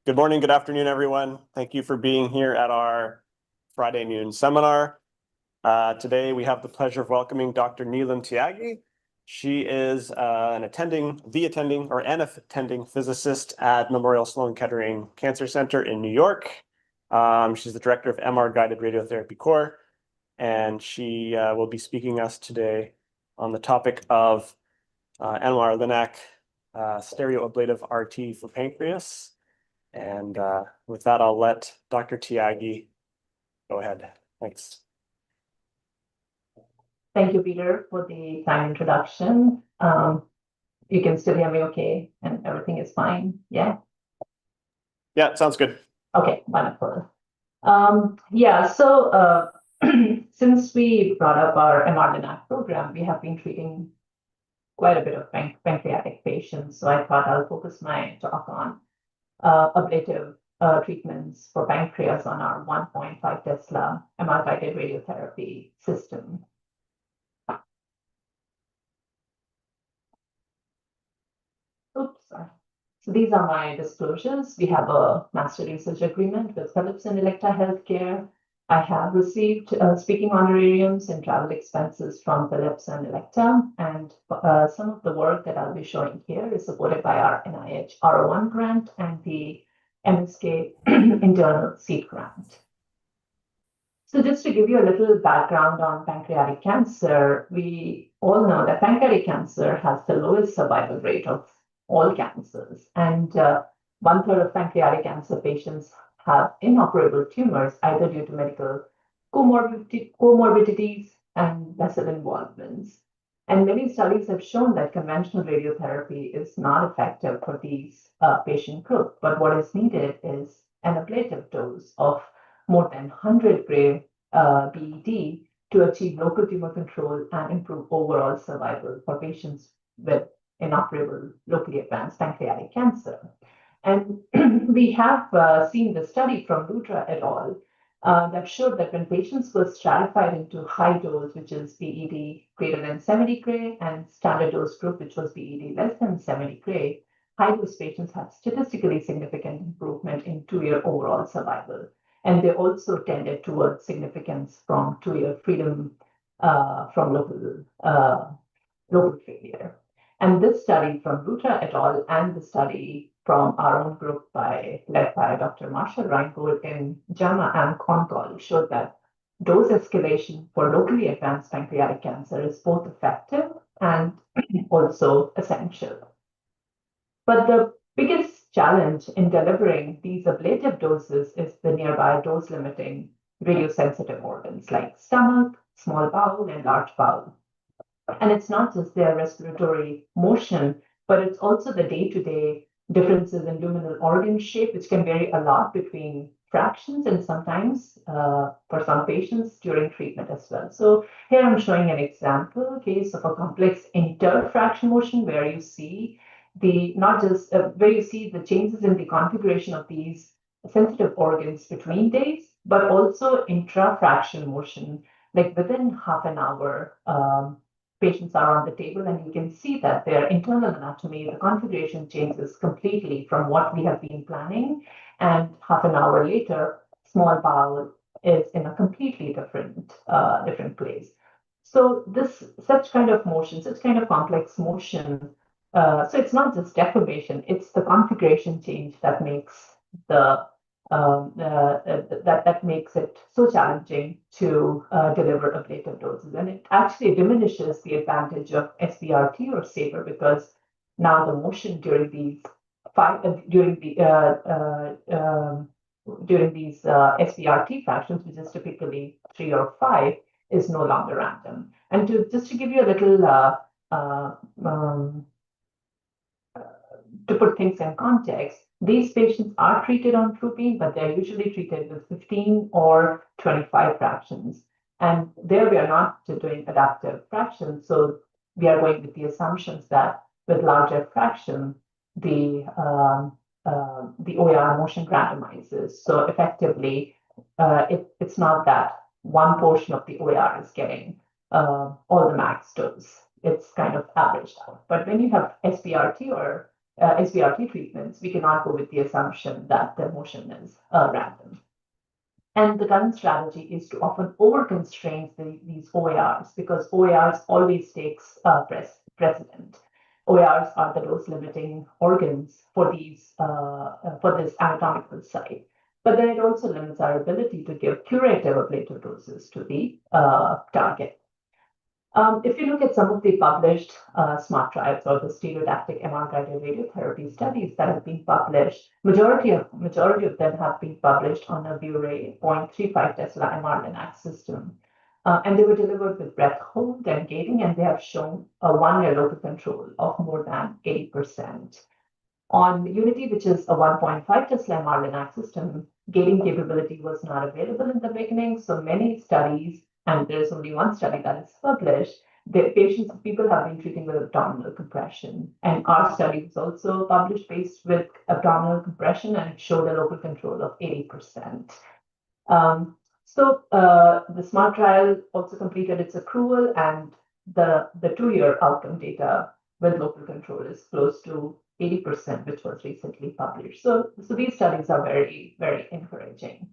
Good morning, good afternoon, everyone. Thank you for being here at our Friday noon seminar. Today, we have the pleasure of welcoming Dr. Neelam Tyagi. She is an attending physicist at Memorial Sloan Kettering Cancer Center in New York. She's the director of MR-guided radiotherapy core, and she will be speaking us today on the topic of MR-linac, stereoablative RT for pancreas. And with that, I'll let Dr. Tyagi go ahead. Thanks. Thank you, Peter, for the kind introduction. You can still hear me okay, and everything is fine, yeah? Yeah, sounds good. Okay, wonderful. Since we brought up our MR-linac program, we have been treating quite a bit of pancreatic patients, so I thought I'll focus my talk on ablative treatments for pancreas on our 1.5 Tesla MR-guided radiotherapy system. Oops, sorry. So these are my disclosures. We have a master research agreement with Philips and Elekta Healthcare. I have received speaking honorariums and travel expenses from Philips and Elekta, and some of the work that I'll be showing here is supported by our NIH R01 grant and the MSK internal seed grant. So just to give you a little background on pancreatic cancer, we all know that pancreatic cancer has the lowest survival rate of all cancers, and 1/3 of pancreatic cancer patients have inoperable tumors, either due to medical comorbidities and vessel involvements. And many studies have shown that conventional radiotherapy is not effective for these patient groups, but what is needed is an ablative dose of more than 100 gray BED to achieve local tumor control and improve overall survival for patients with inoperable, locally advanced pancreatic cancer. And we have seen the study from Lutra et al. That showed that when patients were stratified into high dose, which is BED greater than 70 gray, and standard dose group, which was BED less than 70 gray, high dose patients had statistically significant improvement in 2-year overall survival. And they also tended towards significance from 2-year freedom from local failure. And this study from Lutra et al. And the study from our own group led by Dr. Marshall Reingold in JAMA and Concol showed that dose escalation for locally advanced pancreatic cancer is both effective and also essential. But the biggest challenge in delivering these ablative doses is the nearby dose-limiting radiosensitive organs like stomach, small bowel, and large bowel. And it's not just their respiratory motion, but it's also the day-to-day differences in luminal organ shape, which can vary a lot between fractions and sometimes for some patients during treatment as well. So here I'm showing an example case of a complex interfraction motion where you see where you see the changes in the configuration of these sensitive organs between days, but also intrafraction motion, like within half an hour. Patients are on the table, and you can see that their internal anatomy, the configuration changes completely from what we have been planning. And half an hour later, small bowel is in a completely different place. So such kind of motion, such kind of complex motion. So it's not just deformation; it's the configuration change that makes that makes it so challenging to deliver ablative doses. And it actually diminishes the advantage of SBRT or SABR, because now the motion during these SBRT fractions, which is typically 3 or 5, is no longer random. And just to give you a little to put things in context, these patients are treated on Troupine, but they're usually treated with 15 or 25 fractions. And there we are not doing adaptive fractions, so we are going with the assumptions that with larger fraction, the OAR motion randomizes. So effectively, it's not that one portion of the OAR is getting all the max dose. It's kind of averaged out. But when you have SBRT or SBRT treatments, we cannot go with the assumption that the motion is random. And the current strategy is to often over-constrain these OARs because OARs always takes precedent. OARs are the dose-limiting organs for this anatomical site. But then it also limits our ability to give curative ablative doses to the target. If you look at some of the published SMART trials or the stereotactic MR-guided radiotherapy studies that have been published, majority of them have been published on a Bure 0.35 Tesla MR-linac system. And they were delivered with breath hold and gating, and they have shown a 1-year local control of more than 80%. On Unity, which is a 1.5 Tesla MR-linac system, gating capability was not available in the beginning, so many studies, and there's only one study that is published, people have been treating with abdominal compression. And our study was also published based with abdominal compression, and it showed a local control of 80%. The SMART trial also completed its accrual, and the 2-year outcome data with local control is close to 80%, which was recently published. So these studies are very, very encouraging.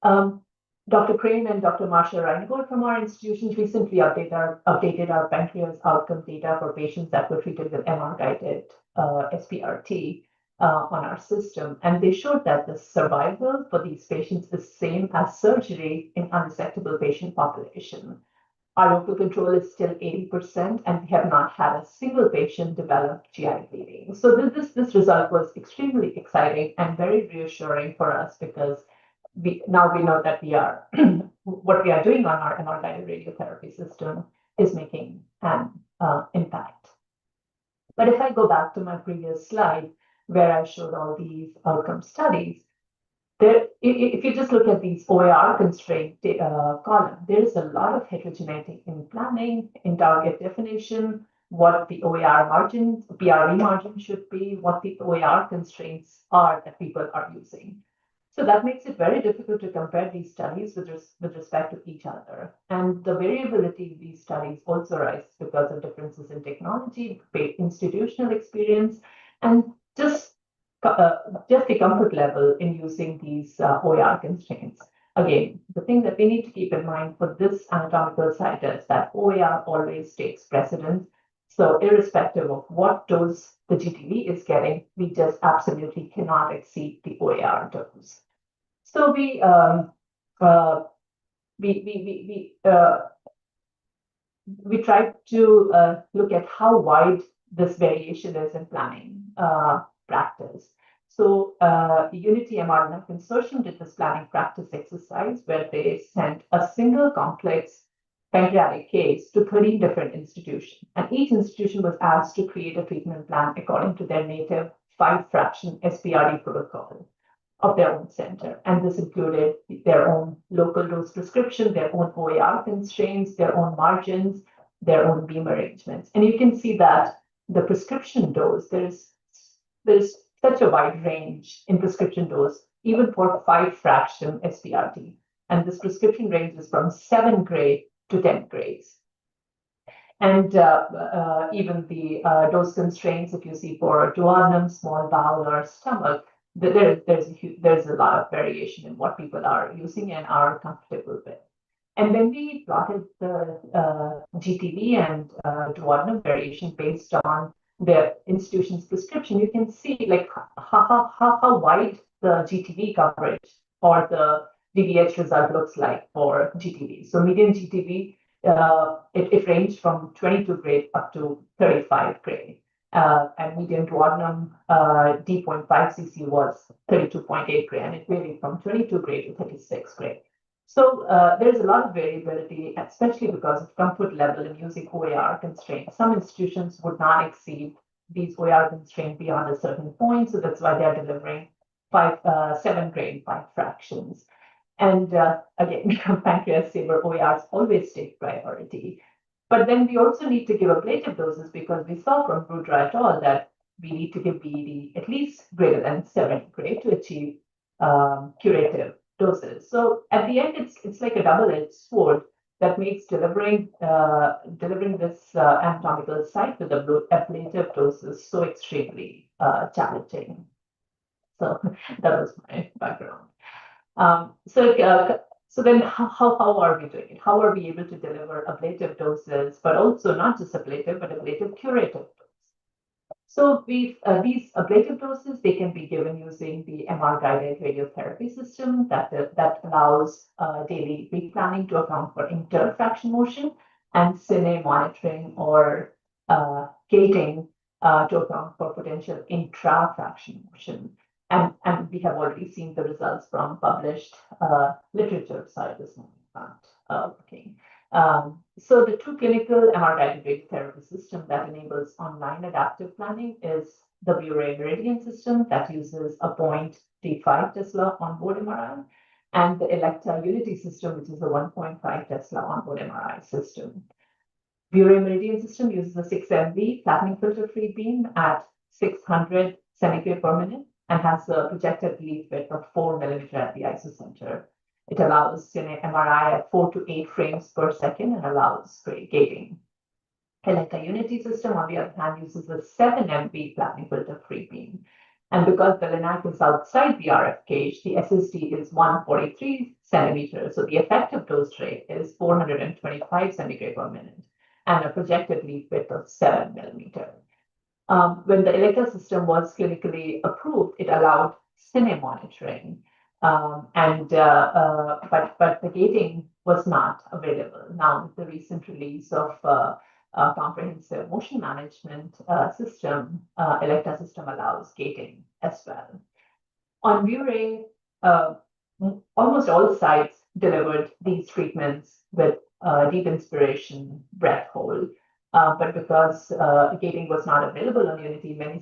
Dr. Crane and Dr. Marsha Reingold from our institutions recently updated our pancreas outcome data for patients that were treated with MR-guided SBRT on our system. And they showed that the survival for these patients is same as surgery in unresectable patient population. Our local control is still 80%, and we have not had a single patient develop GI bleeding. So this result was extremely exciting and very reassuring for us because now we know that what we are doing on our MR-guided radiotherapy system is making an impact. But if I go back to my previous slide where I showed all these outcome studies, if you just look at these OAR constraint column, there is a lot of heterogeneity in planning, in target definition, what the OAR margin, PRE margin should be, what the OAR constraints are that people are using. So that makes it very difficult to compare these studies with respect to each other. And the variability in these studies also arises because of differences in technology, institutional experience, and just the comfort level in using these OAR constraints. Again, the thing that we need to keep in mind for this anatomical site is that OAR always takes precedence. So irrespective of what dose the GTV is getting, we just absolutely cannot exceed the OAR dose. So we tried to look at how wide this variation is in planning practice. So the Unity MR-linac consortium did this planning practice exercise where they sent a single complex pancreatic case to 13 different institutions. And each institution was asked to create a treatment plan according to their native 5-fraction SBRT protocol of their own center. And this included their own local dose prescription, their own OAR constraints, their own margins, their own beam arrangements. And you can see that the prescription dose, there's such a wide range in prescription dose, even for 5-fraction SBRT. And this prescription range is from 7 grade to 10 grades. And even the dose constraints, if you see for duodenum, small bowel, or stomach, there's a lot of variation in what people are using and are comfortable with. And when we plotted the GTV and duodenum variation based on the institution's prescription, you can see like how wide the GTV coverage or the DVH result looks like for GTV. So median GTV, it ranged from 22 grade up to 35 grade. And median duodenum D.5 cc was 32.8 grade, and it varied from 22 grade to 36 grade. So there's a lot of variability, especially because of comfort level in using OAR constraints. Some institutions would not exceed these OAR constraints beyond a certain point, so that's why they're delivering 7 grade 5 fractions. And again, pancreas saver OARs always take priority. But then we also need to give ablative doses because we saw from Rudra et al. That we need to give BED at least greater than 70 grade to achieve curative doses. So at the end, it's like a double-edged sword. that makes delivering this anatomical site with ablative doses so extremely challenging. So that was my background. So then how are we doing it? How are we able to deliver ablative doses, but also not just ablative, but ablative curative doses? So these ablative doses, they can be given using the MR-guided radiotherapy system that allows daily replanning to account for interfraction motion and cine monitoring or gating to account for potential intrafraction motion. And we have already seen the results from published literature side this not working. So the true clinical MR-guided radiotherapy system that enables online adaptive planning is the Bure Meridian system that uses a 0.35 Tesla onboard MRI, and the Elekta Unity system, which is a 1.5 Tesla onboard MRI system. Bure Meridian system uses a 6 MV flattening filter-free beam at 600 centigrade per minute and has a projected leaf width of 4 millimeter at the isocenter. It allows MRI at 4 to 8 frames per second and allows gating. Elekta Unity system, on the other hand, uses a 7 MV flattening filter-free beam. And because the linac is outside the RF cage, the SSD is 143 centimeters. So the effective dose rate is 425 centigrade per minute and a projected leaf width of 7 millimeter. When the Elekta system was clinically approved, it allowed cine monitoring, but the gating was not available. Now, with the recent release of comprehensive motion management system, Elekta system allows gating as well. On Bure, almost all sites delivered these treatments with deep inspiration, breath hold. But because gating was not available on Unity, many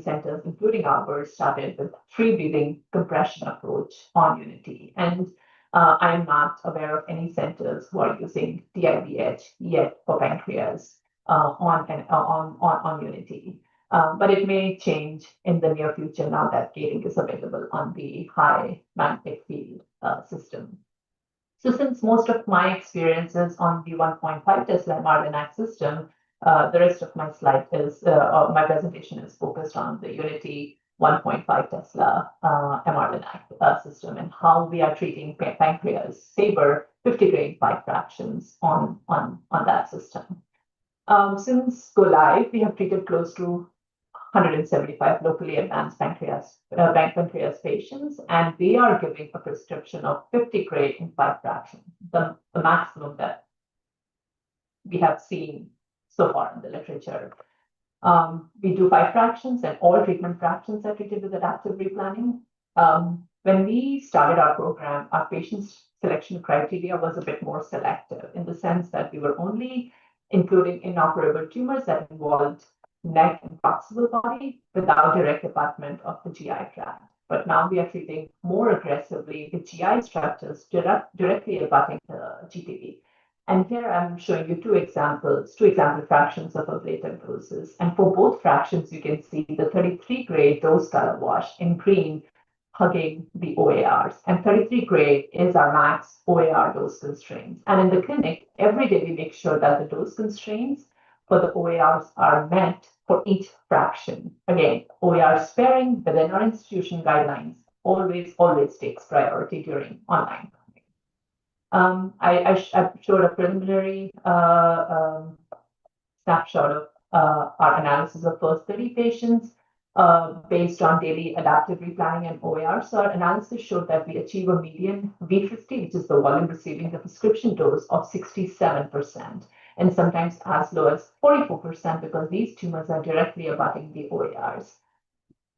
centers, including ours, started with free breathing compression approach on Unity. And I'm not aware of any centers who are using DIBH yet for pancreas on Unity. But it may change in the near future now that gating is available on the high magnetic field system. So since most of my experiences on the 1.5 Tesla MR-linac system, the rest of my slide is, my presentation is focused on the Unity 1.5 Tesla MR-linac system and how we are treating pancreas SABR 50 grade 5 fractions on that system. Since go live, we have treated close to 175 locally advanced pancreas patients, and we are giving a prescription of 50 grade in 5 fractions, the maximum that we have seen so far in the literature. We do 5 fractions, and all treatment fractions are treated with adaptive replanning. When we started our program, our patient selection criteria was a bit more selective in the sense that we were only including inoperable tumors that involved neck and proximal body without direct abutment of the GI tract. But now we are treating more aggressively with GI structures directly abutting the GTV. And here I'm showing you two example fractions of ablative doses. And for both fractions, you can see the 33 grade dose color wash in green hugging the OARs. And 33 grade is our max OAR dose constraints. And in the clinic, every day we make sure that the dose constraints for the OARs are met for each fraction. Again, OAR sparing within our institution guidelines always takes priority during online planning. I showed a preliminary snapshot of our analysis of first 30 patients based on daily adaptive replanning and OAR. So our analysis showed that we achieve a median V50, which is the volume receiving the prescription dose, of 67%. And sometimes as low as 44% because these tumors are directly abutting the OARs.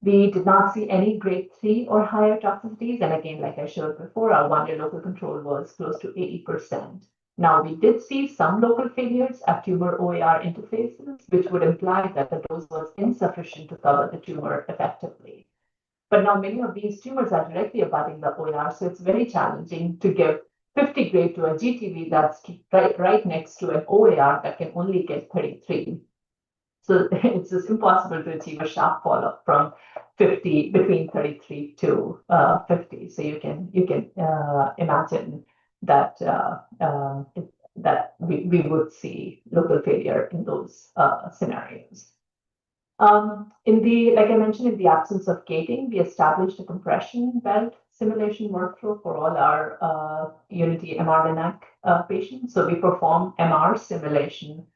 We did not see any grade 3 or higher toxicities. And again, like I showed before, our 1-year local control was close to 80%. Now, we did see some local failures at tumor OAR interfaces, which would imply that the dose was insufficient to cover the tumor effectively. But now many of these tumors are directly abutting the OAR, so it's very challenging to give 50 grade to a GTV that's right next to an OAR that can only get 33. So it's just impossible to achieve a sharp follow-up from 50 between 33 to 50. So you can imagine that that we would see local failure in those scenarios. Like I mentioned, in the absence of gating, we established a compression belt simulation workflow for all our Unity MR-linac patients. So we perform MR simulation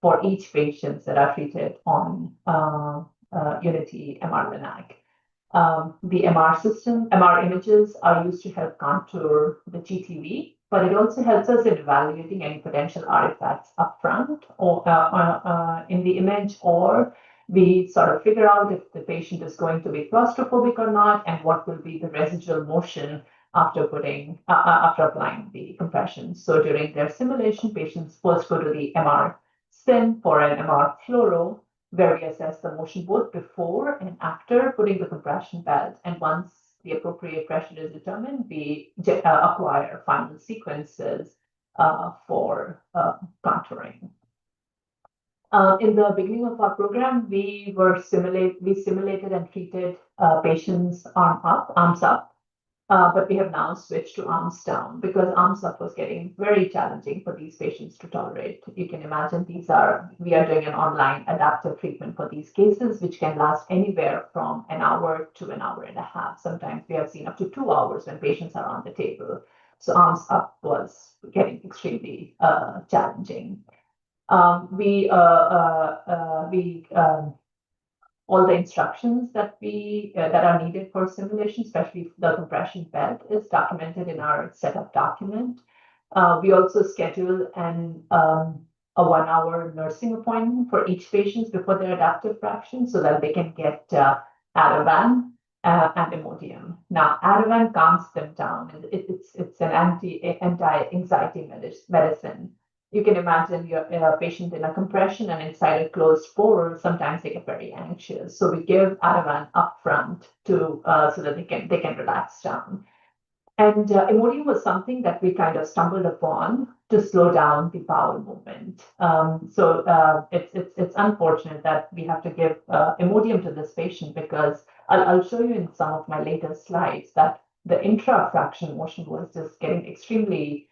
for each patient that are treated on Unity MR-linac. The MR images are used to help contour the GTV, but it also helps us in evaluating any potential artifacts upfront or in the image, or we sort of figure out if the patient is going to be claustrophobic or not, and what will be the residual motion after applying the compression. So during their simulation, patients first go to the MR sim for an MR fluoro, where we assess the motion both before and after putting the compression belt. And once the appropriate pressure is determined, we acquire final sequences for contouring. In the beginning of our program, we simulated and treated patients arms up, but we have now switched to arms down because arms up was getting very challenging for these patients to tolerate. You can imagine we are doing an online adaptive treatment for these cases, which can last anywhere from an hour to an hour and a half. Sometimes we have seen up to 2 hours when patients are on the table. So arms up was getting extremely challenging. All the instructions that are needed for simulation, especially the compression belt, is documented in our setup document. We also schedule a 1-hour nursing appointment for each patient before their adaptive fraction so that they can get Ativan and Imodium. Now, Ativan calms them down. It's an anti-anxiety medicine. You can imagine you're a patient in a compression and inside a closed pore, sometimes they get very anxious. So we give Ativan upfront so that they can relax down. And Imodium was something that we kind of stumbled upon to slow down the bowel movement. It's unfortunate that we have to give Imodium to this patient because I'll show you in some of my later slides that the intra-fraction motion was just getting extremely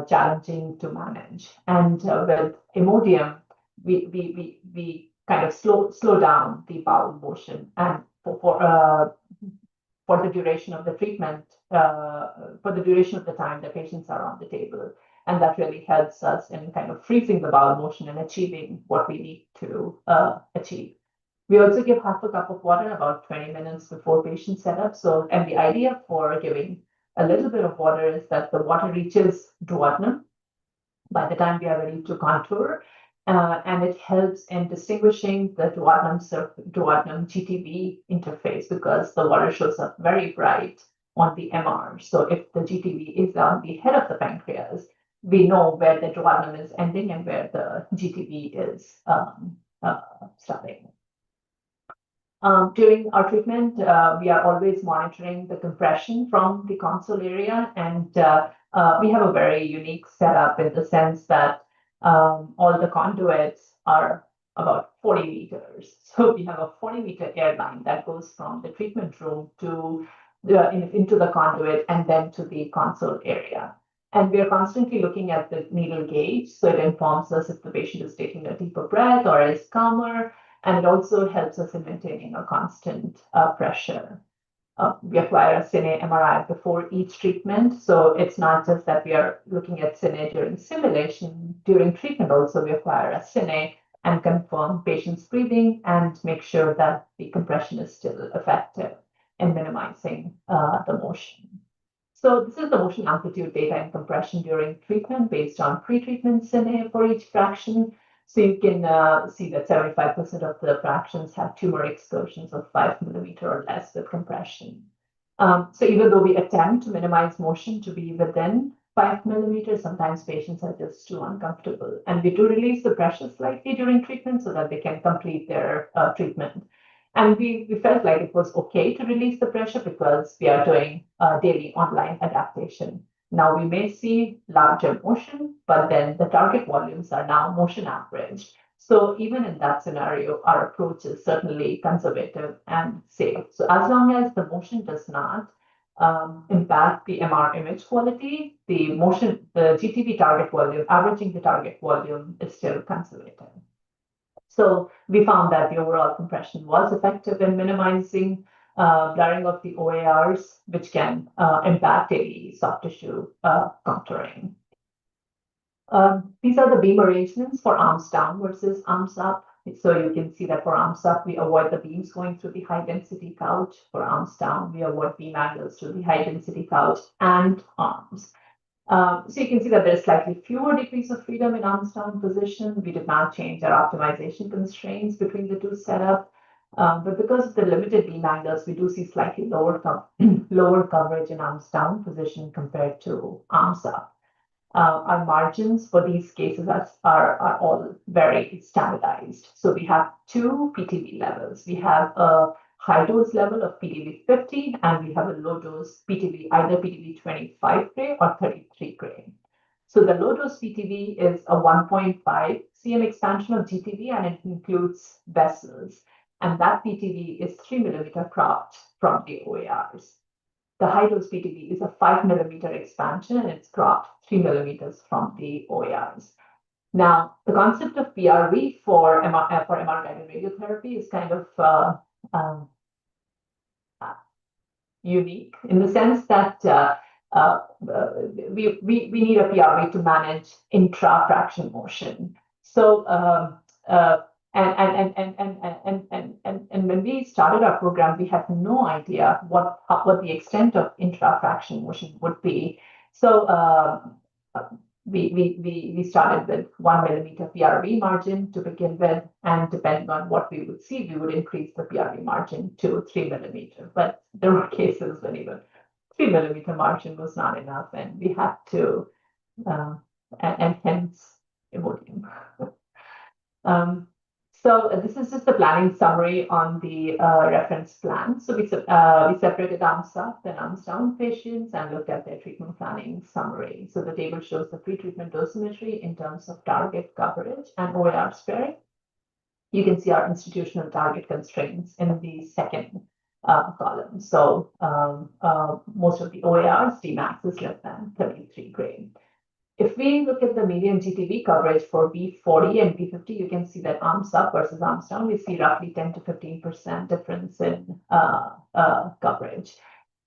challenging to manage. And with Imodium, we kind of slow down the bowel motion, and for the duration of the treatment, for the duration of the time the patients are on the table. And that really helps us in kind of freezing the bowel motion and achieving what we need to achieve. We also give half a cup of water about 20 minutes before patient setup. And the idea for giving a little bit of water is that the water reaches duodenum by the time we are ready to contour, and it helps in distinguishing the duodenum GTV interface because the water shows up very bright on the MR. So if the GTV is on the head of the pancreas, we know where the duodenum is ending and where the GTV is starting. During our treatment, we are always monitoring the compression from the console area, and we have a very unique setup in the sense that all the conduits are about 40 meters. So we have a 40-meter airline that goes from the treatment room to into the conduit and then to the console area. And we are constantly looking at the needle gauge, so it informs us if the patient is taking a deeper breath or is calmer. And it also helps us in maintaining a constant pressure. We acquire a cine MRI before each treatment. So it's not just that we are looking at cine during simulation. During treatment also, we acquire a cine and confirm patient's breathing and make sure that the compression is still effective in minimizing the motion. So this is the motion amplitude data and compression during treatment based on pre-treatment cine for each fraction. So you can see that 75% of the fractions have tumor excursions of 5 millimeter or less with compression. So even though we attempt to minimize motion to be within 5 millimeters, sometimes patients are just too uncomfortable. And we do release the pressure slightly during treatment so that they can complete their treatment. And we felt like it was okay to release the pressure because we are doing daily online adaptation. Now we may see larger motion, but then the target volumes are now motion averaged. So even in that scenario, our approach is certainly conservative and safe. So as long as the motion does not impact the MR image quality, the GTV target volume, averaging the target volume is still conservative. So we found that the overall compression was effective in minimizing blurring of the OARs, which can impact daily soft tissue contouring. These are the beam arrangements for arms down versus arms up. So you can see that for arms up, we avoid the beams going through the high density couch. For arms down, we avoid beam angles to the high density couch and arms. So you can see that there's slightly fewer degrees of freedom in arms down position. We did not change our optimization constraints between the two setup. But because of the limited beam angles, we do see slightly lower coverage in arms down position compared to arms up. Our margins for these cases are all very standardized. So we have two PTV levels. We have a high dose level of PTV 50, and we have a low dose PTV, either PTV 25 gray or 33 gray. So the low dose PTV is a 1.5 cm expansion of GTV, and it includes vessels. And that PTV is 3 mm cropped from the OARs. The high dose PTV is a 5 mm expansion, and it's cropped 3 mm from the OARs. Now, the concept of PRV for MR-guided radiotherapy is kind of unique in the sense that we need a PRV to manage intra-fraction motion. So and when we started our program, we had no idea what the extent of intra-fraction motion would be. So we started with 1 mm PRV margin to begin with, and depending on what we would see, we would increase the PRV margin to 3 mm. But there were cases when even 3 mm margin was not enough, and we had to, and hence Imodium. So this is just the planning summary on the reference plan. So we separated arms up and arms down patients and looked at their treatment planning summary. So the table shows the pre-treatment dosimetry in terms of target coverage and OAR sparing. You can see our institutional target constraints in the second column. So most of the OARs, Dmax is less than 33 gray. If we look at the median GTV coverage for B40 and B50, you can see that arms up versus arms down, we see roughly 10 to 15% difference in coverage.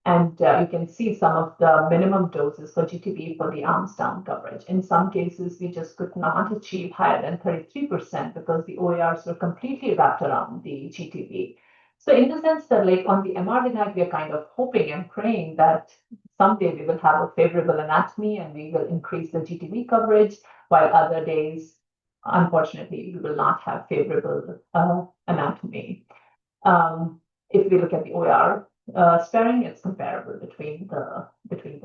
And you can see some of the minimum doses for GTV for the arms down coverage. In some cases, we just could not achieve higher than 33% because the OARs were completely wrapped around the GTV. So in the sense that, like, on the MR-linac, we are kind of hoping and praying that someday we will have a favorable anatomy and we will increase the GTV coverage, while other days, unfortunately, we will not have favorable anatomy. If we look at the OAR sparing, it's comparable between the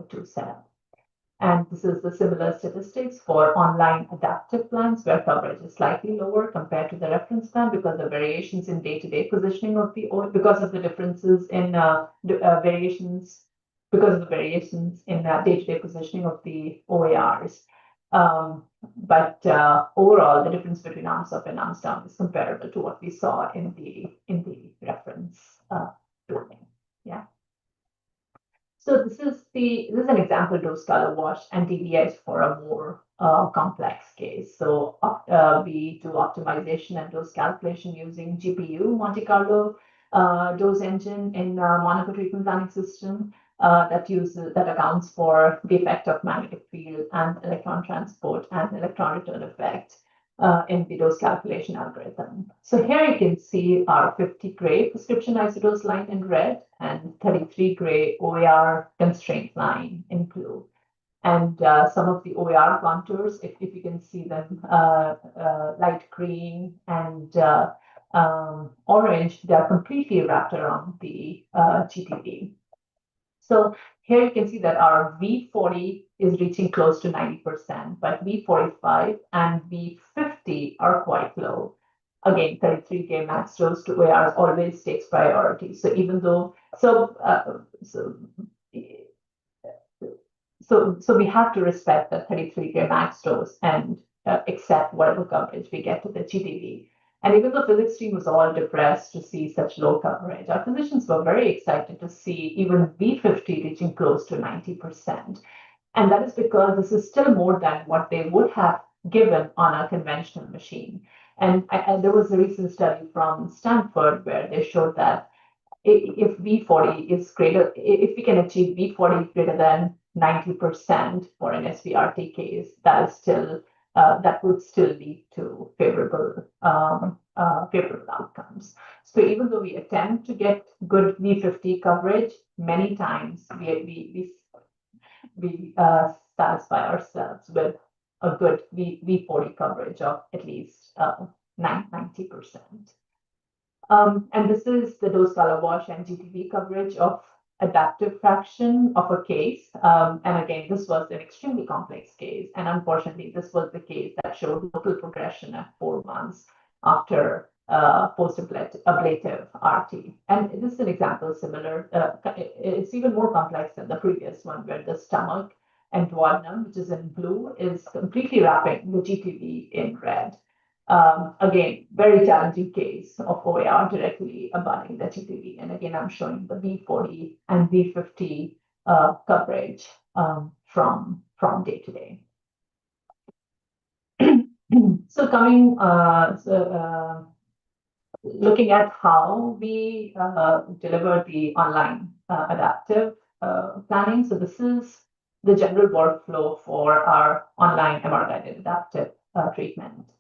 two setups. And this is the similar statistics for online adaptive plans, where coverage is slightly lower compared to the reference plan because of variations in day-to-day positioning of the OAR, because of the differences in day-to-day positioning of the OARs. But overall, the difference between arms up and arms down is comparable to what we saw in the reference building. Yeah. So this is an example dose color wash and DVH for a more complex case. So we do optimization and dose calculation using GPU Monte Carlo dose engine in Monaco treatment planning system that accounts for the effect of magnetic field and electron transport and electron return effect in the dose calculation algorithm. So here you can see our 50 gray prescription isodose line in red and 33 gray OAR constraint line in blue. And some of the OAR contours, if you can see them, light green and orange, they are completely wrapped around the GTV. So here you can see that our V40 is reaching close to 90%, but V45 and V50 are quite low. Again, 33K max dose to OARs always takes priority. So even though, so we have to respect the 33K max dose and accept whatever coverage we get to the GTV. And even the physics team was all depressed to see such low coverage, our physicians were very excited to see even V50 reaching close to 90%. And that is because this is still more than what they would have given on a conventional machine. And there was a recent study from Stanford where they showed that if V40 is greater, if we can achieve V40 greater than 90% for an SBRT case, that is still that would still lead to favorable outcomes. So even though we attempt to get good V50 coverage, many times we satisfy ourselves with a good V40 coverage of at least 90%. And this is the dose color wash and GTV coverage of adaptive fraction of a case. And again, this was an extremely complex case. And unfortunately, this was the case that showed local progression at 4 months after post-ablative RT. And this is an example similar. It's even more complex than the previous one, where the stomach and duodenum, which is in blue, is completely wrapping the GTV in red. Again, very challenging case of OAR directly abutting the GTV. And again, I'm showing the V40 and V50 coverage from day to day. So looking at how we deliver the online adaptive planning. So this is the general workflow for our online MR-guided adaptive treatment.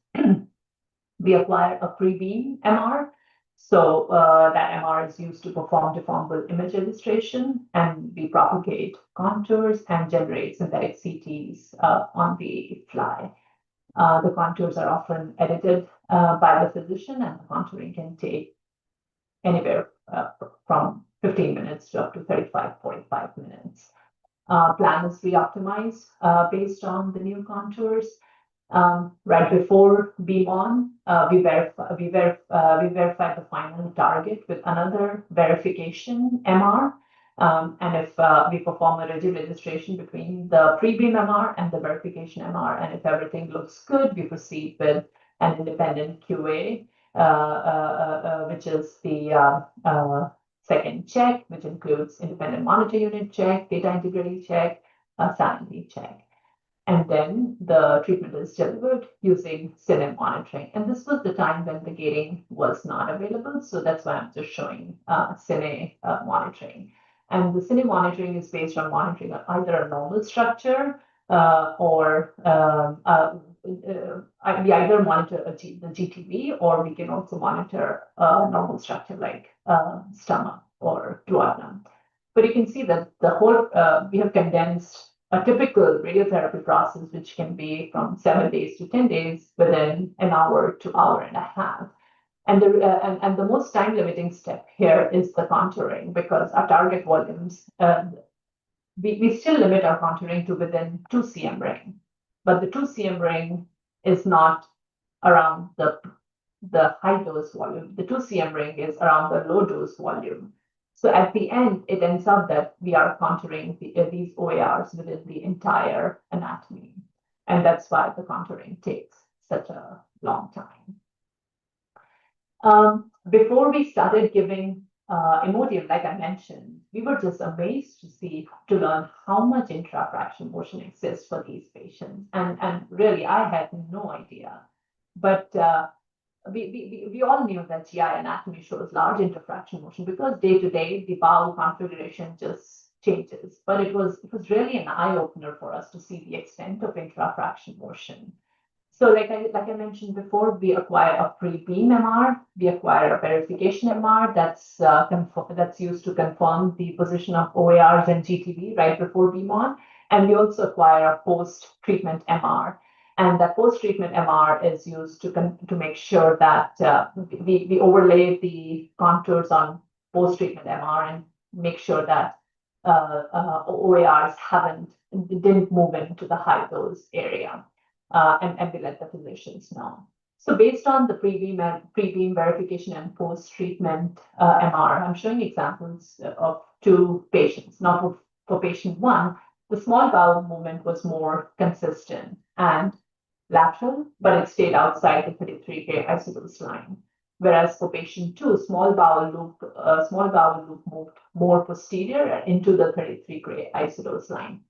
We acquire a pre-beam MR. So that MR is used to perform deformable image registration, and we propagate contours and generate synthetic CTs on the fly. The contours are often edited by the physician, and the contouring can take anywhere from 15 minutes to up to 45 minutes. Plan is re-optimized based on the new contours. Right before beam on, we verify the final target with another verification MR. And if we perform a rigid registration between the pre-beam MR and the verification MR, and if everything looks good, we proceed with an independent QA, which is the second check, which includes independent monitor unit check, data integrity check, sanity check. And then the treatment is delivered using cine monitoring. And this was the time when the gating was not available. So that's why I'm just showing cine monitoring. And the cine monitoring is based on monitoring either a normal structure or we either monitor the GTV, or we can also monitor a normal structure like stomach or duodenum. But you can see that the whole, we have condensed a typical radiotherapy process, which can be from 7 days to 10 days within an hour to hour and a half. And the most time limiting step here is the contouring, because our target volumes, we still limit our contouring to within 2 cm ring, but the 2 cm ring is not around the high dose volume. The 2 cm ring is around the low dose volume. So at the end, it ends up that we are contouring these OARs within the entire anatomy. And that's why the contouring takes such a long time. Before we started giving Imodium, like I mentioned, we were just amazed to learn how much intrafractional motion exists for these patients. And really, I had no idea. But we all knew that GI anatomy shows large interfractional motion, because day to day the bowel configuration just changes. But it was really an eye opener for us to see the extent of intrafractional motion. So like I mentioned before, we acquire a pre-beam MR, we acquire a verification MR that's used to confirm the position of OARs and GTV right before beam on, and we also acquire a post-treatment MR. And that post-treatment MR is used to make sure that we overlay the contours on post-treatment MR and make sure that OARs didn't move into the high dose area, and we let the physicians know. So based on the pre-beam verification and post-treatment MR, I'm showing examples of 2 patients. Now for patient 1, the small bowel movement was more consistent, and lateral, but it stayed outside the 33 gray isodose line. Whereas for patient 2, small bowel loop moved more posterior into the 33 gray isodose line.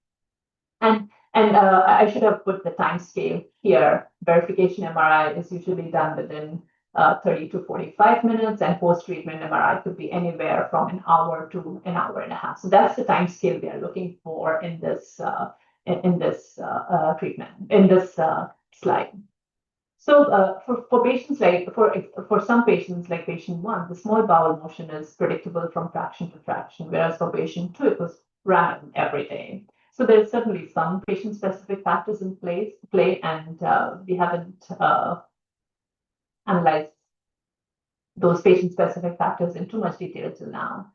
And I should have put the time scale here. Verification MRI is usually done within 30 to 45 minutes, and post-treatment MRI could be anywhere from an hour to an hour and a half. So that's the time scale we are looking for in this treatment, in this slide. So for patients like for some patients like patient 1, the small bowel motion is predictable from fraction to fraction, whereas for patient 2, it was random every day. So there's certainly some patient-specific factors in play, and we haven't analyzed those patient-specific factors in too much detail till now.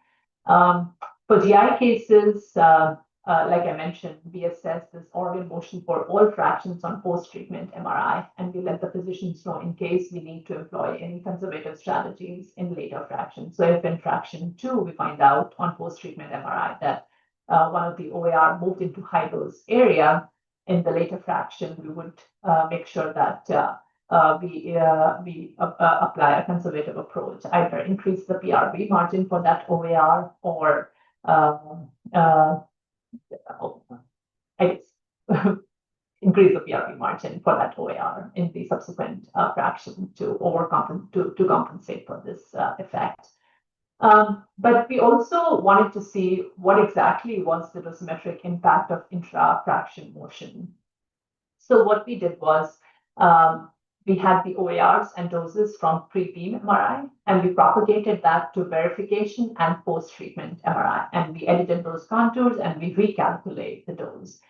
For GI cases, like I mentioned, we assess this organ motion for all fractions on post-treatment MRI, and we let the physicians know in case we need to employ any conservative strategies in later fractions. So if in fraction 2, we find out on post-treatment MRI that one of the OAR moved into high dose area, in the later fraction, we would make sure that we apply a conservative approach, either increase the PRV margin for that OAR or increase the PRV margin for that OAR in the subsequent fraction to compensate for this effect. But we also wanted to see what exactly was the dosimetric impact of intra-fraction motion. So what we did was we had the OARs and doses from pre-beam MRI, and we propagated that to verification and post-treatment MRI. And we edited those contours and we recalculate the dose.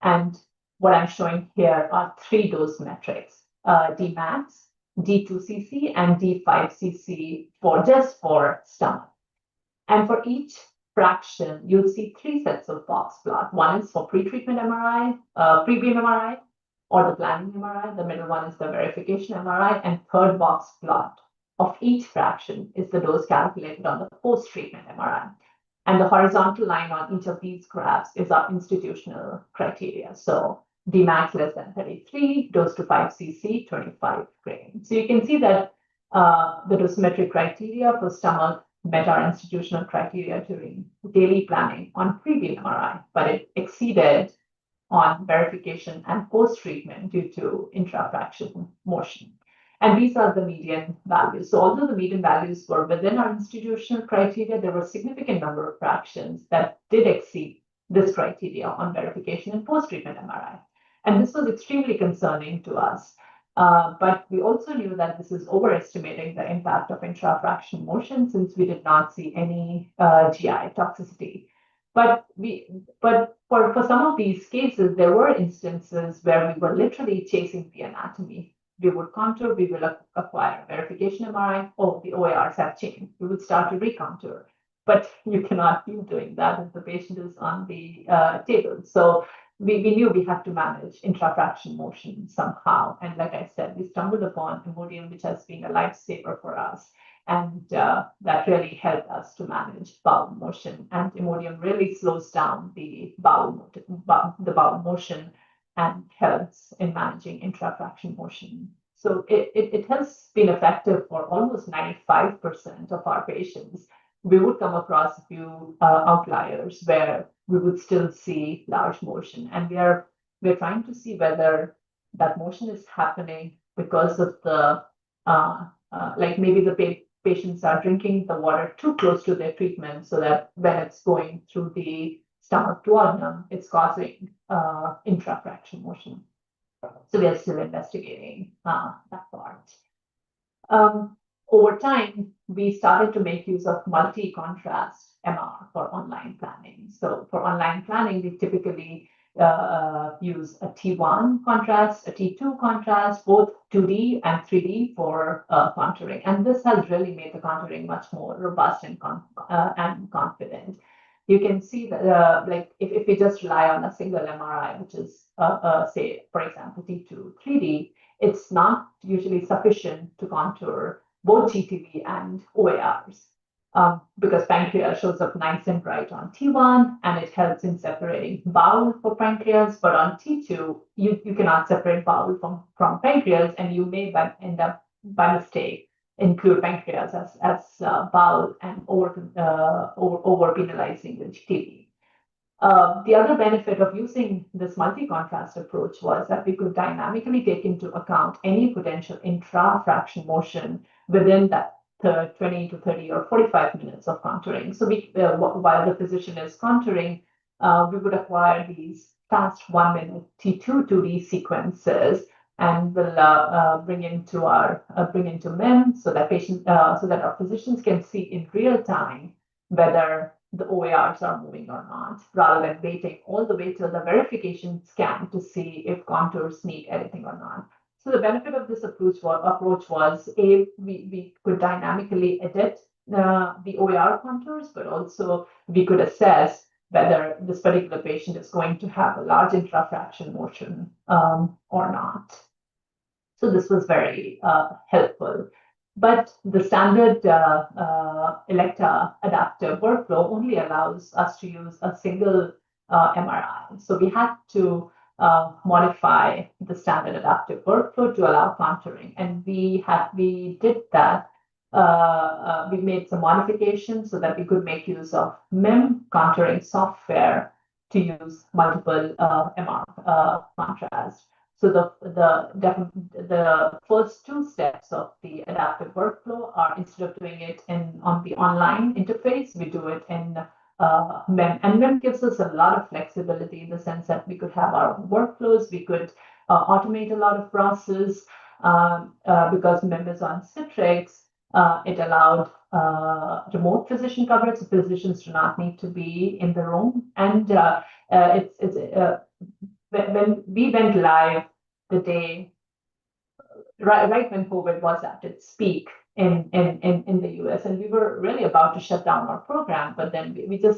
And what I'm showing here are 3 dose metrics, Dmax, D2cc, and D5cc just for stomach. And for each fraction, you'll see 3 sets of box plot. One is for pre-treatment MRI, pre-beam MRI, or the planning MRI. The middle one is the verification MRI, and third box plot of each fraction is the dose calculated on the post-treatment MRI. And the horizontal line on each of these graphs is our institutional criteria. So Dmax less than 33, dose to 5 cc, 25 grain. So you can see that the dosimetric criteria for stomach met our institutional criteria during daily planning on pre-beam MRI, but it exceeded on verification and post-treatment due to intra-fraction motion. And these are the median values. So although the median values were within our institutional criteria, there were a significant number of fractions that did exceed this criteria on verification and post-treatment MRI. And this was extremely concerning to us. But we also knew that this is overestimating the impact of intra-fraction motion, since we did not see any GI toxicity. But for some of these cases, there were instances where we were literally chasing the anatomy. We would contour, we will acquire verification MRI. Oh, the OARs have changed. We would start to recontour. But you cannot keep doing that if the patient is on the table. So we knew we had to manage intra-fraction motion somehow. And like I said, we stumbled upon Imodium, which has been a lifesaver for us. And that really helped us to manage bowel motion. And Imodium really slows down the bowel motion and helps in managing intra-fraction motion. So it has been effective for almost 95% of our patients. We would come across a few outliers where we would still see large motion. And we're trying to see whether that motion is happening because of the, like maybe the patients are drinking the water too close to their treatment, so that when it's going through the stomach duodenum, it's causing intra-fraction motion. So we are still investigating that part. Over time, we started to make use of multi-contrast MR for online planning. So for online planning, we typically use a T1 contrast, a T2 contrast, both 2D and 3D for contouring. And this has really made the contouring much more robust and confident. You can see that, like, if we just rely on a single MRI, which is, say, for example, T2 3D, it's not usually sufficient to contour both GTV and OARs. because pancreas shows up nice and bright on T1, and it helps in separating bowel for pancreas. But on T2, you cannot separate bowel from pancreas, and you may end up by mistake include pancreas as bowel and over penalizing the TB. The other benefit of using this multi-contrast approach was that we could dynamically take into account any potential intra-fraction motion within that 20 to 30 or 45 minutes of contouring. So while the physician is contouring, we would acquire these fast 1 minute T2 2D sequences and will bring into MIM so that our physicians can see in real time whether the OARs are moving or not, rather than waiting all the way till the verification scan to see if contours need editing or not. So the benefit of this approach was we could dynamically edit the OAR contours, but also we could assess whether this particular patient is going to have a large intrafraction motion or not. So this was very helpful. But the standard Elekta adaptive workflow only allows us to use a single MRI. So we had to modify the standard adaptive workflow to allow contouring. And we did that. We made some modifications so that we could make use of MIM contouring software to use multiple MR contrast. So the first two steps of the adaptive workflow are, instead of doing it on the online interface, we do it in MIM. And MIM gives us a lot of flexibility in the sense that we could have our workflows, we could automate a lot of process because MIM is on Citrix. It allowed remote physician coverage, so physicians do not need to be in the room. And when we went live the day right when COVID was at its peak in the US, and we were really about to shut down our program, but then we thought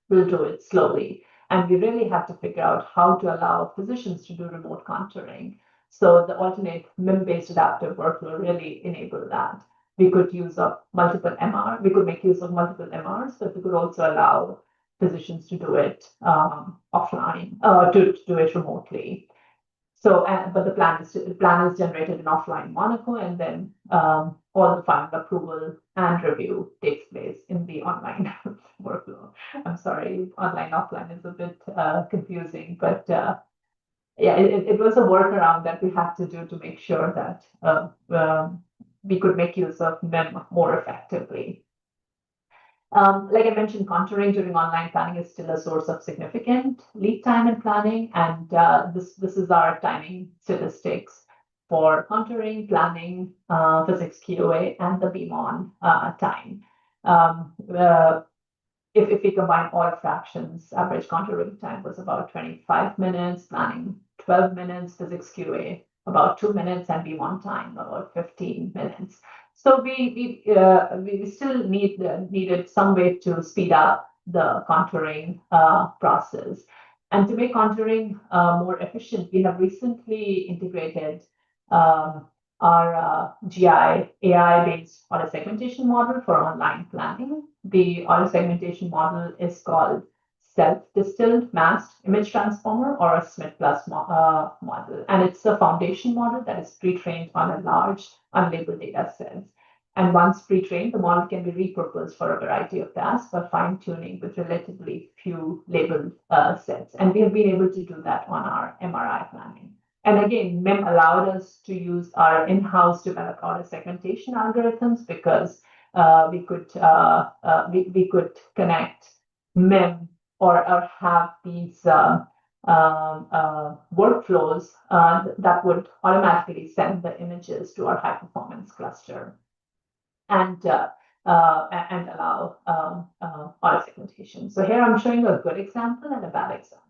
we'll do it slowly, and we really had to figure out how to allow physicians to do remote contouring. So the alternate MIM-based adaptive workflow really enabled that. We could use multiple MR. We could make use of multiple MRs, but we could also allow physicians to do it offline, to do it remotely. So, but the plan is generated in offline Monaco, and then all the final approval and review takes place in the online workflow. I'm sorry, online offline is a bit confusing, but yeah, it was a workaround that we had to do to make sure that we could make use of MIM more effectively. Like I mentioned, contouring during online planning is still a source of significant lead time in planning, and this is our timing statistics for contouring, planning, physics QA, and the BMON time. If we combine all fractions, average contouring time was about 25 minutes, planning 12 minutes, physics QA about 2 minutes, and BMON time about 15 minutes. So we still needed some way to speed up the contouring process. And to make contouring more efficient, we have recently integrated our GI AI-based auto segmentation model for online planning. The auto segmentation model is called self-distilled masked image transformer, or a SMIT plus model. And it's a foundation model that is pre-trained on a large unlabeled data sets. And once pre-trained, the model can be repurposed for a variety of tasks by fine-tuning with relatively few labeled sets. And we have been able to do that on our MRI planning. And again, MIM allowed us to use our in-house developed auto segmentation algorithms because we could connect MIM or have these workflows that would automatically send the images to our high-performance cluster and allow auto segmentation. So here I'm showing a good example and a bad example.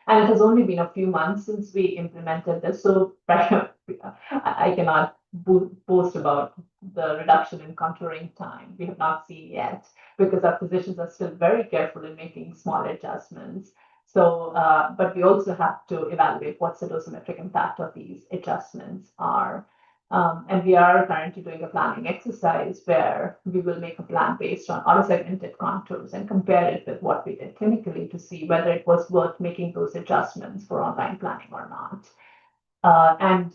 And it has only been a few months since we implemented this, so I cannot boast about the reduction in contouring time. We have not seen yet because our physicians are still very careful in making small adjustments. So, but we also have to evaluate what's the dosimetric impact of these adjustments are. And we are currently doing a planning exercise where we will make a plan based on auto-segmented contours and compare it with what we did clinically to see whether it was worth making those adjustments for online planning or not. I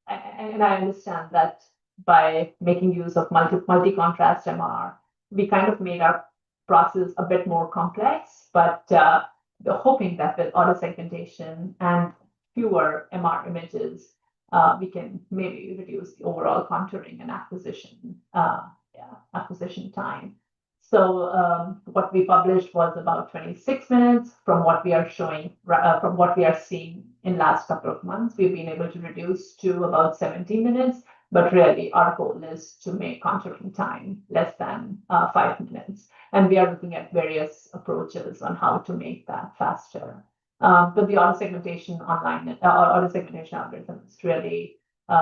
understand that by making use of multi-contrast MR, we kind of made our process a bit more complex, but we're hoping that with auto-segmentation and fewer MR images, we can maybe reduce the overall contouring and acquisition time. So what we published was about 26 minutes. From what we are showing, from what we are seeing in last couple of months, we've been able to reduce to about 17 minutes. But really, our goal is to make contouring time less than 5 minutes. And we are looking at various approaches on how to make that faster. But the auto-segmentation auto-segmentation algorithms really we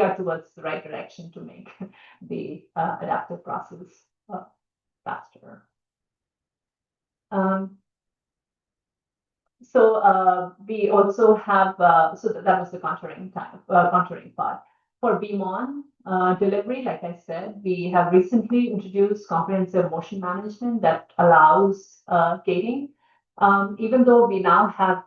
are towards the right direction to make the adaptive process faster. We also have that was the contouring part. For BMON delivery, like I said, we have recently introduced comprehensive motion management that allows gating. Even though we now have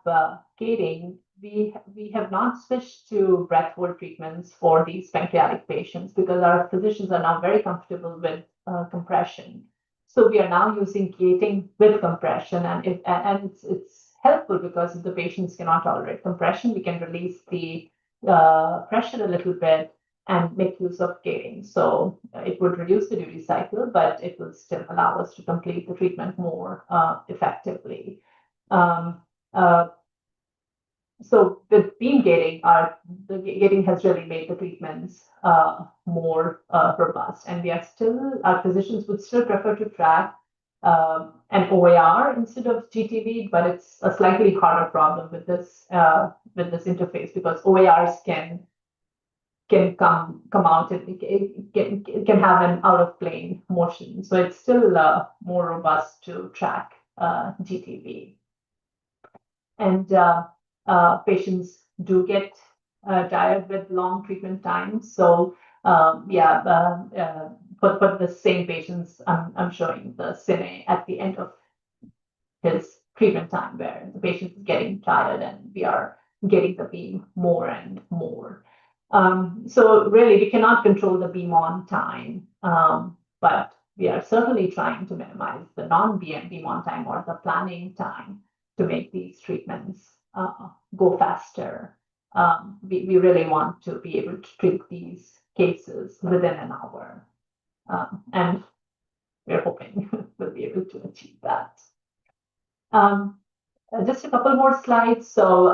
gating, we have not switched to breath hold treatments for these pancreatic patients because our physicians are now very comfortable with compression. So we are now using gating with compression, and it's helpful because if the patients cannot tolerate compression, we can release the pressure a little bit and make use of gating. So it would reduce the duty cycle, but it will still allow us to complete the treatment more effectively. So with beam gating, the gating has really made the treatments more robust, and our physicians would still prefer to track an OAR instead of GTV, but it's a slightly harder problem with this interface because OARs can come out and can have an out of plane motion, so it's still more robust to track GTV. And patients do get tired with long treatment times, so for the same patients, I'm showing the cine at the end of his treatment time where the patient is getting tired and we are getting the beam more and more. So really, we cannot control the beam on time, but we are certainly trying to minimize the non-beam on time or the planning time to make these treatments go faster. We really want to be able to treat these cases within an hour. And we're hoping we'll be able to achieve that. Just a couple more slides. So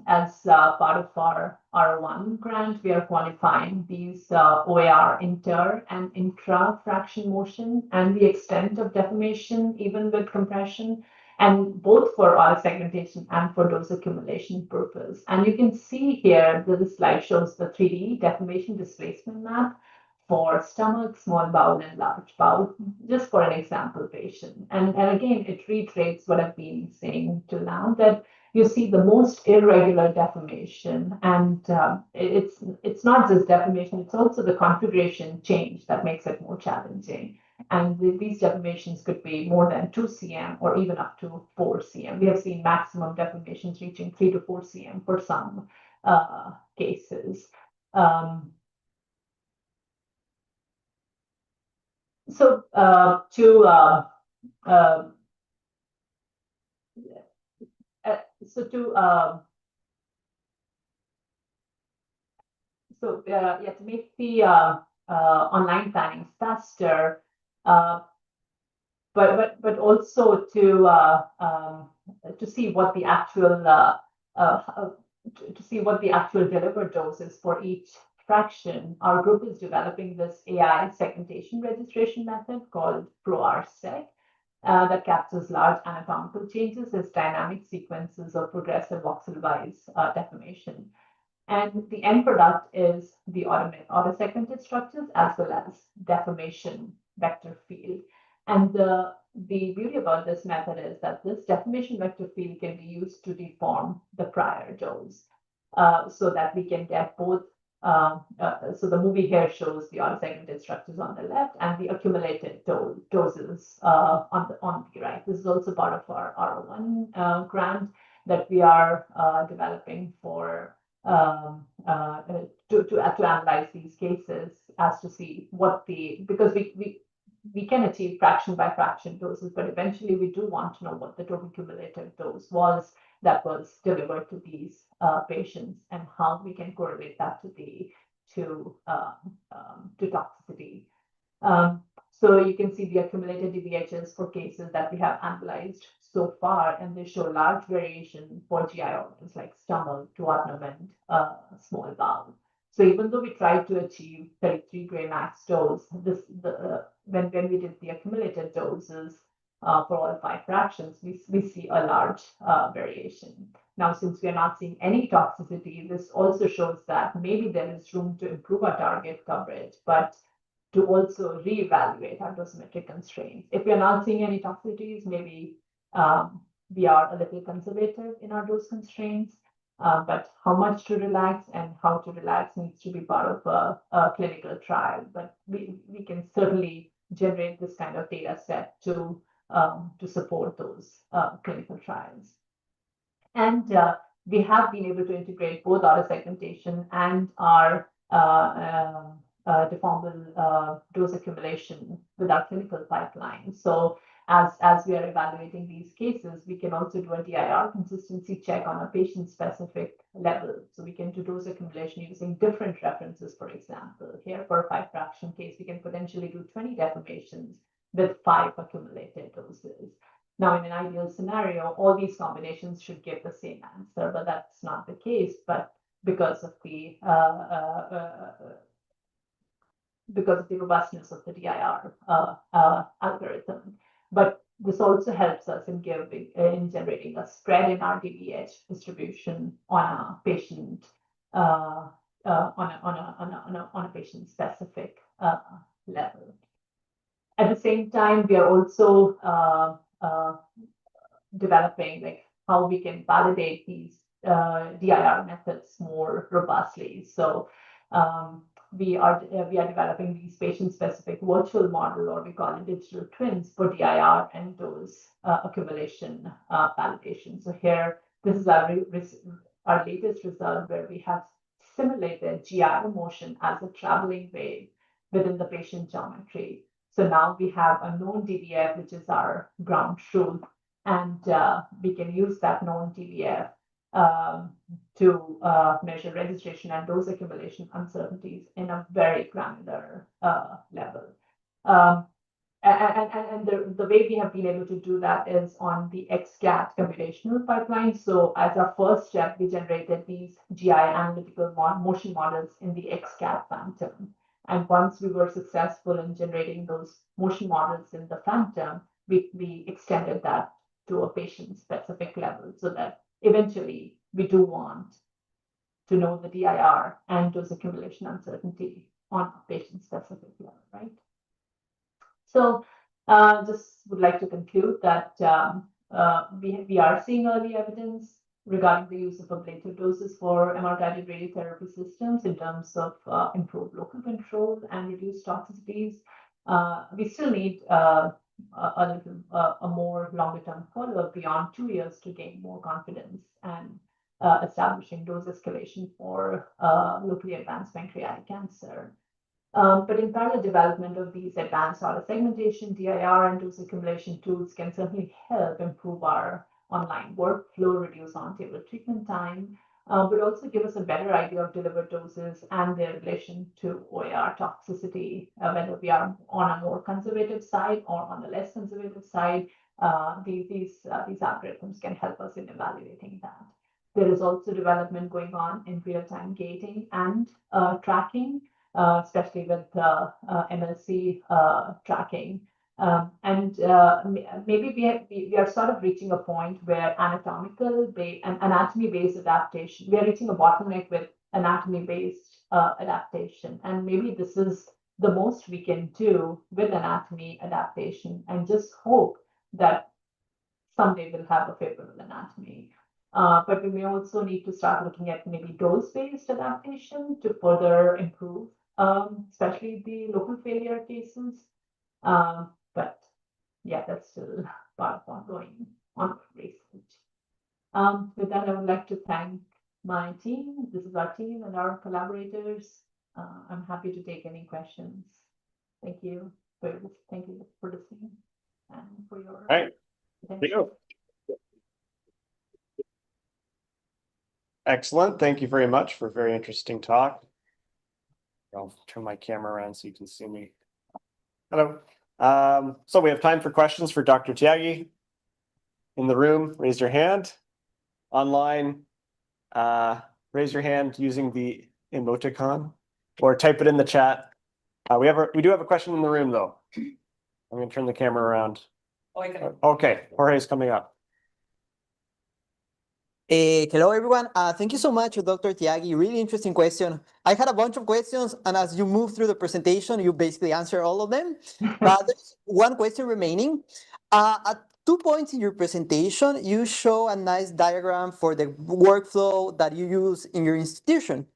as part of our R1 grant, we are qualifying these OAR inter and intra fraction motion and the extent of deformation even with compression, and both for auto segmentation and for dose accumulation purpose. And you can see here that the slide shows the 3D deformation displacement map for stomach, small bowel, and large bowel, just for an example patient. And again, it reiterates what I've been saying till now, that you see the most irregular deformation. And it's not just deformation, it's also the configuration change that makes it more challenging. And these deformations could be more than 2 cm or even up to 4 cm. We have seen maximum deformations reaching 3 to 4 cm for some cases. So to make the online planning faster, but also to see what the actual delivered dose is for each fraction. Our group is developing this AI segmentation registration method called ProRSeg that captures large anatomical changes as dynamic sequences of progressive voxel-wise deformation. And the end product is the auto-segmented structures as well as deformation vector field. And the the beauty about this method is that this deformation vector field can be used to deform the prior dose, so that we can get both. So the movie here shows the auto-segmented structures on the left and the accumulated doses on the right. This is also part of our R01 grant that we are developing for to analyze these cases as to see what because we can achieve fraction by fraction doses, but eventually we do want to know what the total cumulative dose was that was delivered to these patients and how we can correlate that to toxicity. So you can see the accumulated DBHs for cases that we have analyzed so far, and they show large variation for GI organs like stomach, duodenum, and small bowel. So even though we tried to achieve 33 gray max dose, when we did the accumulated doses for all 5 fractions, we see a large variation. Now, since we are not seeing any toxicity, this also shows that maybe there is room to improve our target coverage, but to also reevaluate our dosimetric constraints. If we are not seeing any toxicities, maybe we are a little conservative in our dose constraints, but how much to relax and how to relax needs to be part of a clinical trial. But we can certainly generate this kind of data set to support those clinical trials. And we have been able to integrate both auto segmentation and our deformable dose accumulation with our clinical pipeline. So as we are evaluating these cases, we can also do a DIR consistency check on a patient-specific level. So we can do dose accumulation using different references, for example. Here, for a 5-fraction case, we can potentially do 20 deformations with 5 accumulated doses. Now, in an ideal scenario, all these combinations should give the same answer, but that's not the case. But because of the robustness of the DIR algorithm. But this also helps us in generating a spread in our DBH distribution on a patient on a patient specific level. At the same time, we are also developing like how we can validate these DIR methods more robustly. So we are developing these patient-specific virtual model, or we call it digital twins, for DIR and dose accumulation validation. So here, this is our latest result where we have simulated GI motion as a traveling wave within the patient geometry. So now we have a known DBF, which is our ground truth, and we can use that known DBF to measure registration and dose accumulation uncertainties in a very granular level. And the way we have been able to do that is on the XCAT computational pipeline. So as our first step, we generated these GI analytical motion models in the XCAT Phantom. And once we were successful in generating those motion models in the Phantom, we extended that to a patient-specific level so that eventually we do want to know the DIR and dose accumulation uncertainty on a patient-specific level, right? So just would like to conclude that we are seeing early evidence regarding the use of ablative doses for MR-guided radiotherapy systems in terms of improved local control and reduced toxicities. We still need a more longer-term follow-up beyond 2 years to gain more confidence and establishing dose escalation for locally advanced pancreatic cancer. But in parallel development of these advanced auto segmentation, DIR, and dose accumulation tools can certainly help improve our online workflow, reduce on-table treatment time, but also give us a better idea of delivered doses and their relation to OAR toxicity, whether we are on a more conservative side or on the less conservative side. These algorithms can help us in evaluating that. There is also development going on in real-time gating and tracking, especially with MLC tracking. Maybe we are sort of reaching a point where anatomy-based adaptation, we are reaching a bottleneck with anatomy-based adaptation. And maybe this is the most we can do with anatomy adaptation, and just hope that someday will have a favorable anatomy. But we may also need to start looking at maybe dose-based adaptation to further improve, especially the local failure cases. But yeah, that's still part of ongoing research. With that, I would like to thank my team. This is our team and our collaborators. I'm happy to take any questions. Thank you for listening and for your Right. attention. There you go. Excellent. Thank you very much for a very interesting talk. I'll turn my camera around so you can see me. Hello. So we have time for questions for Dr. Tyagi. In the room, raise your hand. Online, raise your hand using the emoticon or type it in the chat. We do have a question in the room though. I'm going to turn the camera around. Okay, Jorge's coming up. Hello, everyone. Thank you so much, Dr. Tyagi. Really interesting question. I had a bunch of questions, and as you move through the presentation, you basically answer all of them. But there's one question remaining. At 2 points in your presentation, you show a nice diagram for the workflow that you use in your institution.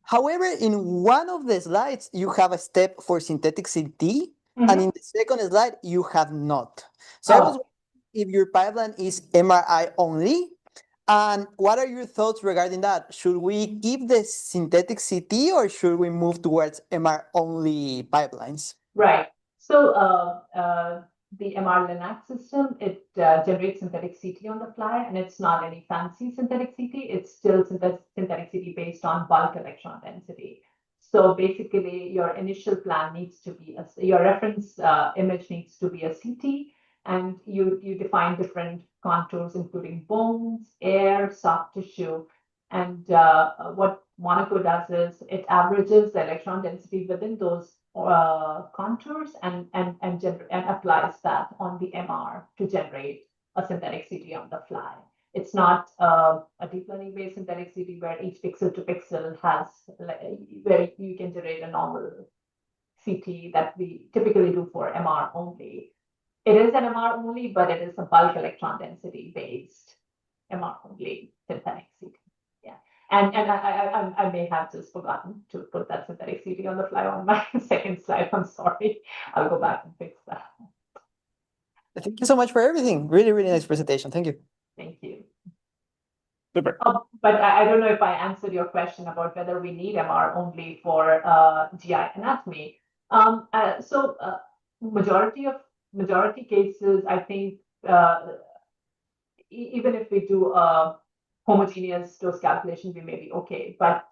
However, in one of the slides, you have a step for synthetic CT, and in the second slide, you have not. So I was wondering if your pipeline is MRI only. And what are your thoughts regarding that? Should we keep the synthetic CT or should we move towards MR-only pipelines? Right. So the MR-linac system, it generates synthetic CT on the fly, and it's not any fancy synthetic CT. It's still synthetic CT based on bulk electron density. So basically, your initial plan needs to be, your reference image needs to be a CT, and you define different contours, including bones, air, soft tissue. And what Monaco does is it averages the electron density within those contours and applies that on the MR to generate a synthetic CT on the fly. It's not a deep learning based synthetic CT where each pixel to pixel has, where you can generate a normal CT that we typically do for MR only. It is an MR only, but it is a bulk electron density based MR only synthetic CT. Yeah. And I may have just forgotten to put that synthetic CT on the fly on my second slide. I'm sorry. I'll go back and fix that. Thank you so much for everything. Really, really nice presentation. Thank you. Thank you. Super. But I don't know if I answered your question about whether we need MR only for GI anatomy. Majority cases, I think, even if we do a homogeneous dose calculation, we may be okay. But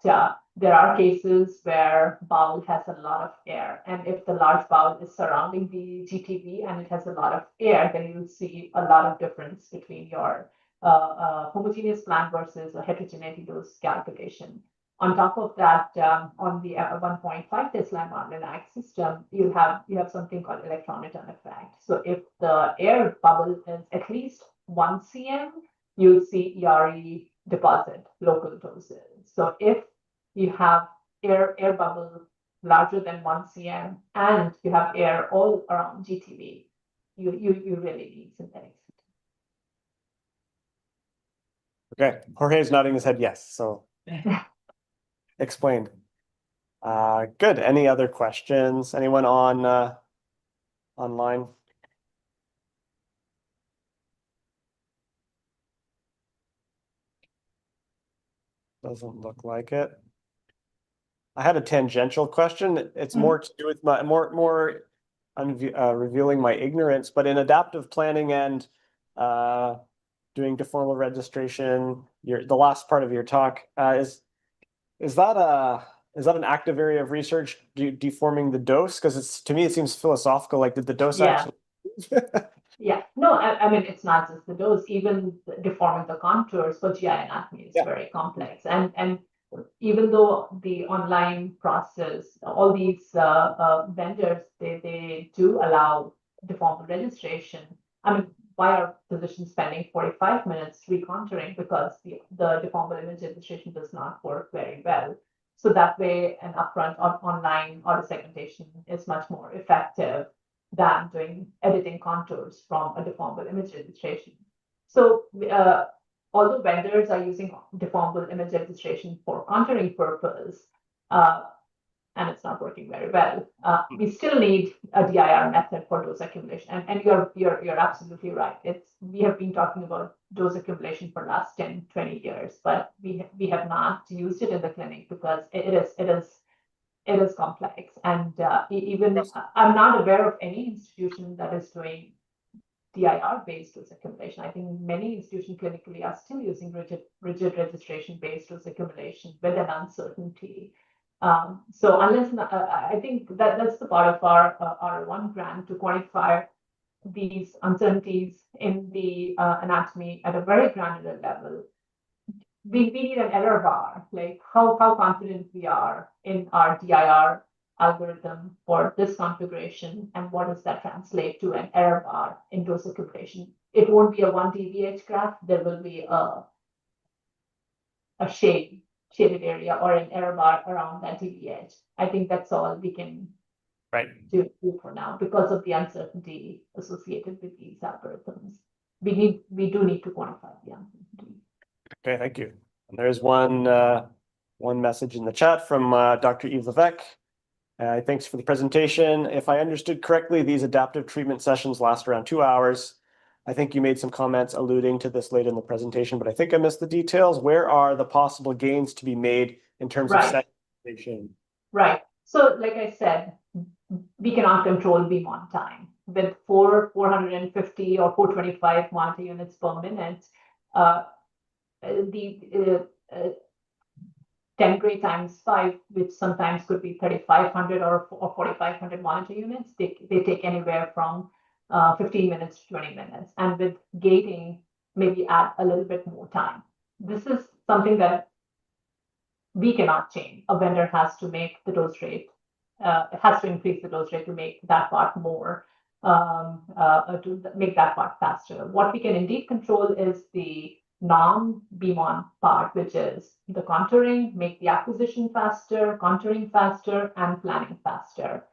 there are cases where bowel has a lot of air. And if the large bowel is surrounding the GTV and it has a lot of air, then you'll see a lot of difference between your homogeneous plan versus a heterogeneity dose calculation. On top of that, on the 1.5 Tesla MR-linac system, you have something called electron return effect. So if the air bubble is at least 1 cm, you'll see ERE deposit local doses. So if you have air bubble larger than 1 cm and you have air all around GTV, you really need synthetic. Okay, Jorge is nodding his head yes, so explained. Good. Any other questions? Anyone on online? Doesn't look like it. I had a tangential question. It's more to do with my revealing my ignorance, but in adaptive planning and doing deformal registration, the last part of your talk, is that an active area of research, deforming the dose? Because to me it seems philosophical. Like, did the dose actually? Yeah, no, I mean, it's not just the dose, even deforming the contours for GI anatomy is very complex. And even though the online process, all these vendors, they do allow deformal registration. I mean, why are physicians spending 45 minutes recontouring? Because the deformal image registration does not work very well. So that way, an upfront or online auto segmentation is much more effective. than doing editing contours from a deformable image registration. So although vendors are using deformable image registration for contouring purpose, and it's not working very well, we still need a DIR method for dose accumulation. And you're absolutely right. We have been talking about dose accumulation for the last 10, 20 years, but we have not used it in the clinic because it is complex. And even I'm not aware of any institution that is doing DIR-based dose accumulation. I think many institutions clinically are still using rigid registration-based dose accumulation with an uncertainty. So unless I think that's the part of our one grant to quantify these uncertainties in the anatomy at a very granular level. We need an error bar, like how confident we are in our DIR algorithm for this configuration, and what does that translate to an error bar in dose accumulation. It won't be a 1 dBH graph. There will be a shaded area or an error bar around that dBH. I think that's all we can do for now because of the uncertainty associated with these algorithms. We do need to quantify the uncertainty. Okay, thank you. And there's one message in the chat from Dr. Yves Levesque. Thanks for the presentation. If I understood correctly, these adaptive treatment sessions last around 2 hours. I think you made some comments alluding to this late in the presentation, but I think I missed the details. Where are the possible gains to be made in terms of segmentation? Right. So like I said, we cannot control beam on time. With 450 or 425 monitor units per minute, the 10 gray times 5, which sometimes could be 3,500 or 4,500 monitor units, they take anywhere from 15 minutes to 20 minutes. And with gating, maybe add a little bit more time. This is something that we cannot change. A vendor has to make the dose rate, has to increase the dose rate to make that part more, to make that part faster. What we can indeed control is the non-beam-on part, which is the contouring, make the acquisition faster, contouring faster, and planning faster.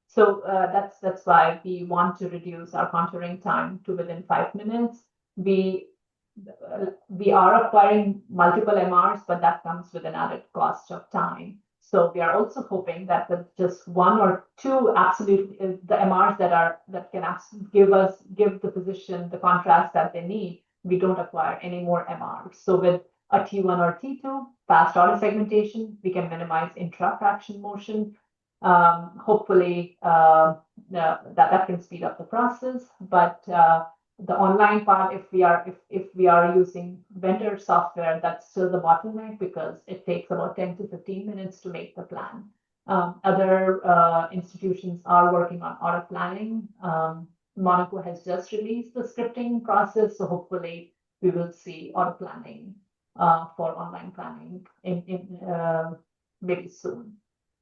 So that's why we want to reduce our contouring time to within 5 minutes. We are acquiring multiple MRs, but that comes with an added cost of time. So we are also hoping that with just 1 or 2 absolute the MRs that can give the physician the contrast that they need, we don't acquire any more MRs. So with a T1 or T2 fast order segmentation, we can minimize intra-fraction motion. Hopefully that can speed up the process. But the online part, if we are using vendor software, that's still the bottleneck because it takes about 10 to 15 minutes to make the plan. Other institutions are working on auto planning. Monaco has just released the scripting process, so hopefully we will see auto planning for online planning in maybe soon.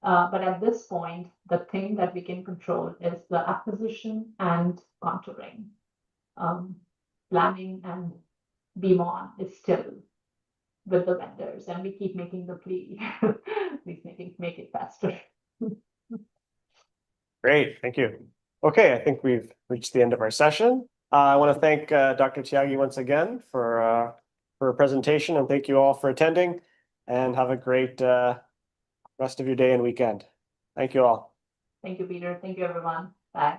But at this point, the thing that we can control is the acquisition and contouring. Planning and beam-on is still with the vendors, and we keep making the plea. Please make it faster. Great, thank you. Okay, I think we've reached the end of our session. I want to thank Dr. Tyagi once again for her presentation, and thank you all for attending, and have a great rest of your day and weekend. Thank you all. Thank you, Peter. Thank you, everyone. Bye.